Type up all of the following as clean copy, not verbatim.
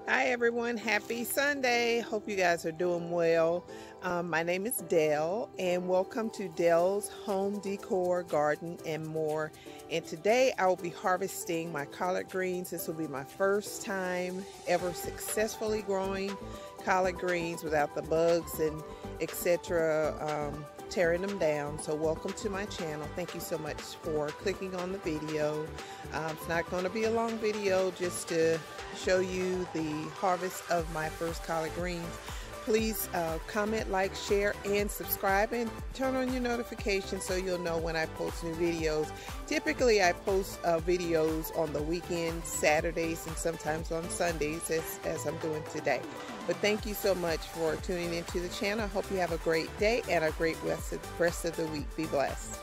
Hi everyone, happy Sunday. Hope you guys are doing well. My name is Dell and welcome to Dell's Home Decor, Garden and More. And today I will be harvesting my collard greens. This will be my first time ever successfully growing collard greens without the bugs and etc. Tearing them down. So welcome to my channel. Thank you so much for clicking on the video. It's not going to be a long video, just to show you the harvest of my first collard greens. Please comment, like, share, and subscribe, and turn on your notifications so you'll know when I post new videos. Typically I post videos on the weekends, Saturdays, and sometimes on Sundays as I'm doing today. But thank you so much for tuning into the channel. I hope you have a great day and a great rest of the week. Be blessed.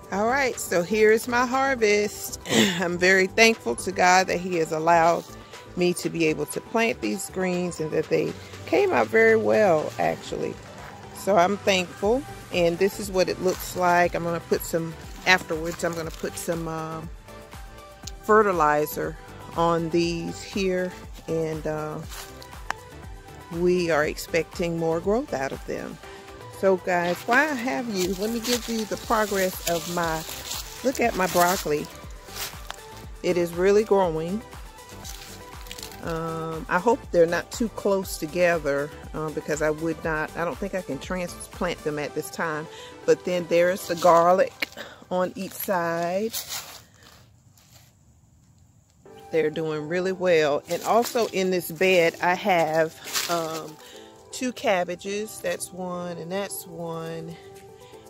All right, so here's my harvest. I'm very thankful to God that He has allowed me to be able to plant these greens and that they came out very well, actually. So I'm thankful, and this is what it looks like. I'm going to put some, afterwards, I'm going to put some fertilizer on these here, and we are expecting more growth out of them. So guys, while I have you, let me give you the progress of my, look at my broccoli. It is really growing. I hope they're not too close together because I don't think I can transplant them at this time. But then there's the garlic on each side. They're doing really well. And also in this bed, I have 2 cabbages. That's one and that's one,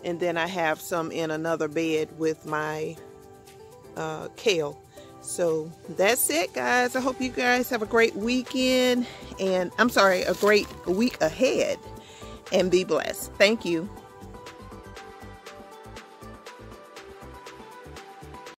and then I have some in another bed with my kale. So that's it, guys. I hope you guys have a great weekend, and I'm sorry, a great week ahead, and be blessed. Thank you.